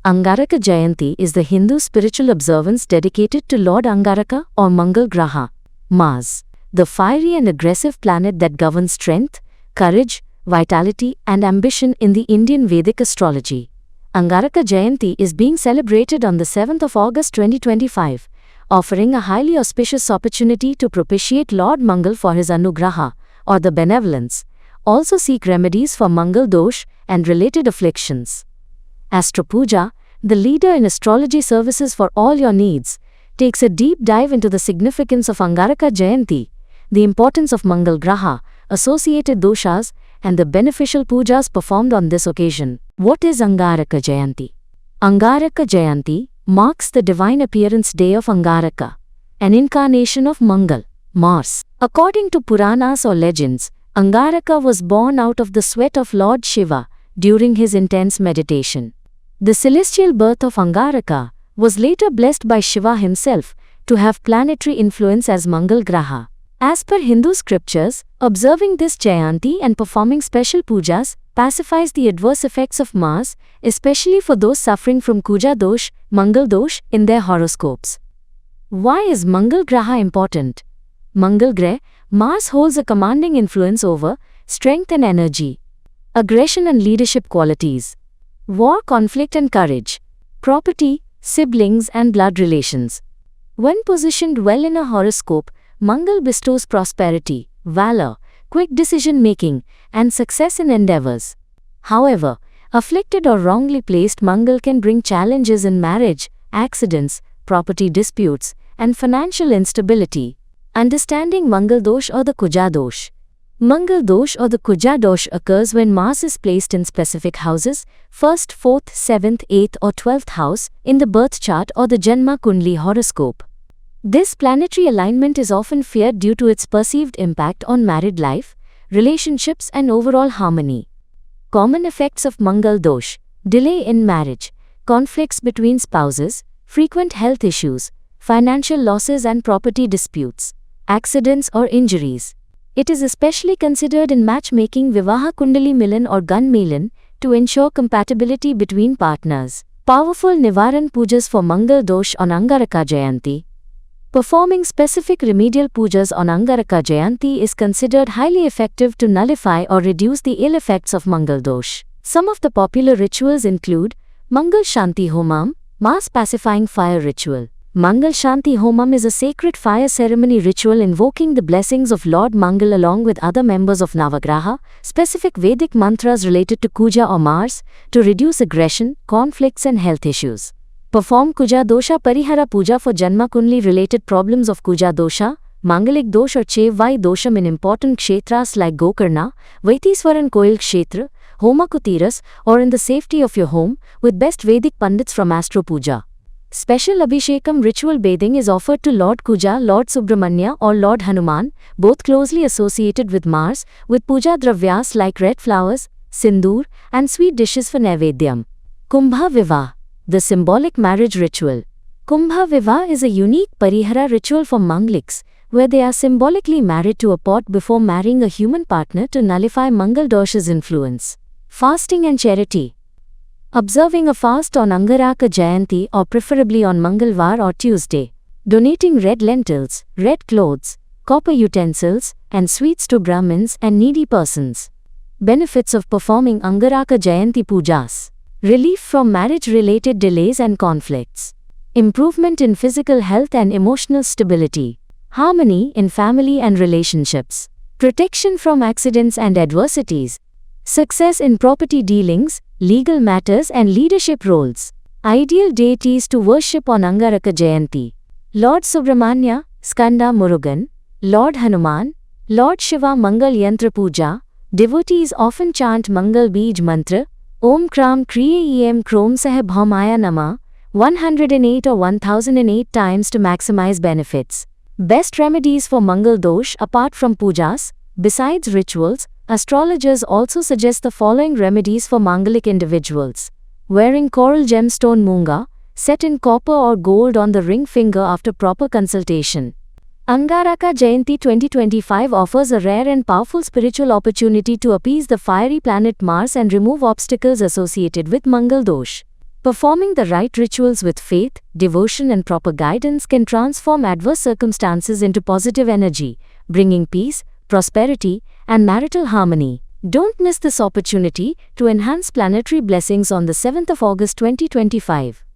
Angaraka Jayanti is the Hindu spiritual observance dedicated to Lord Angaraka or Mangal Graha, Mars, the fiery and aggressive planet that governs strength, courage, vitality and ambition in the Indian Vedic astrology. Angaraka Jayanti is being celebrated on the 7th of August 2025, offering a highly auspicious opportunity to propitiate Lord Mangal for his Anugraha, or the benevolence, also seek remedies for Mangal Dosh and related afflictions. Astropuja, the leader in astrology services for all your needs, takes a deep dive into the significance of Angaraka Jayanti, the importance of Mangal Graha, associated doshas, and the beneficial pujas performed on this occasion. What is Angaraka Jayanti? Angaraka Jayanti marks the divine appearance day of Angaraka, an incarnation of Mangal, Mars. According to Puranas or legends, Angaraka was born out of the sweat of Lord Shiva during his intense meditation. The celestial birth of Angaraka was later blessed by Shiva himself to have planetary influence as Mangal Graha. As per Hindu scriptures, observing this Jayanti and performing special pujas pacifies the adverse effects of Mars, especially for those suffering from Kuja Dosh, Mangal Dosh in their horoscopes. Why is Mangal Graha important? Mangal Grah, Mars holds a commanding influence over strength and energy, aggression and leadership qualities, war, conflict and courage, property, siblings and blood relations. When positioned well in a horoscope, Mangal bestows prosperity, valor, quick decision-making, and success in endeavors. However, afflicted or wrongly placed Mangal can bring challenges in marriage, accidents, property disputes, and financial instability. Understanding Mangal Dosh or the Kuja Dosh. Mangal Dosh or the Kuja Dosh occurs when Mars is placed in specific houses, 1st, 4th, 7th, 8th or 12th house, in the birth chart or the Janma Kundli horoscope. This planetary alignment is often feared due to its perceived impact on married life, relationships and overall harmony. Common effects of Mangal Dosh: delay in marriage, conflicts between spouses, frequent health issues, financial losses and property disputes, accidents or injuries. It is especially considered in matchmaking Vivaha Kundali Milan or Gun Milan to ensure compatibility between partners. Powerful Nivaran Pujas for Mangal Dosh on Angaraka Jayanti. Performing specific remedial pujas on Angaraka Jayanti is considered highly effective to nullify or reduce the ill effects of Mangal Dosh. Some of the popular rituals include Mangal Shanti Homam, Mass Pacifying Fire Ritual. Mangal Shanti Homam is a sacred fire ceremony ritual invoking the blessings of Lord Mangal along with other members of Navagraha, specific Vedic mantras related to Kuja or Mars, to reduce aggression, conflicts and health issues. Perform Kuja Dosha Parihara Puja for Janma Kundli related problems of Kuja Dosha, Mangalik Dosh or Chevvai Dosham in important kshetras like Gokarna, Vaitiswaran Koil Kshetra, Homakutiras or in the safety of your home, with best Vedic Pandits from Astro Puja. Special Abhishekam ritual bathing is offered to Lord Kuja, Lord Subramanya or Lord Hanuman, both closely associated with Mars, with puja dravyas like red flowers, sindoor, and sweet dishes for Naivedyam. Kumbha Vivah, the symbolic marriage ritual. Kumbha Vivah is a unique parihara ritual for Mangaliks, where they are symbolically married to a pot before marrying a human partner to nullify Mangal Dosh's influence. Fasting and charity. Observing a fast on Angaraka Jayanti or preferably on Mangalvar or Tuesday. Donating red lentils, red clothes, copper utensils, and sweets to Brahmins and needy persons. Benefits of performing Angaraka Jayanti pujas. Relief from marriage-related delays and conflicts. Improvement in physical health and emotional stability. Harmony in family and relationships. Protection from accidents and adversities. Success in property dealings, legal matters and leadership roles. Ideal deities to worship on Angaraka Jayanti. Lord Subramanya, Skanda Murugan, Lord Hanuman, Lord Shiva Mangal Yantra Puja. Devotees often chant Mangal Bij Mantra, Om Kram Kriya Em Krom Sah Bhaumaya Nama, 108 or 1008 times to maximize benefits. Best remedies for Mangal Dosh apart from pujas. Besides rituals, astrologers also suggest the following remedies for Mangalic individuals. Wearing coral gemstone Munga, set in copper or gold on the ring finger after proper consultation. Angaraka Jayanti 2025 offers a rare and powerful spiritual opportunity to appease the fiery planet Mars and remove obstacles associated with Mangal Dosh. Performing the right rituals with faith, devotion, and proper guidance can transform adverse circumstances into positive energy, bringing peace, prosperity, and marital harmony. Don't miss this opportunity to enhance planetary blessings on the 7th of August 2025.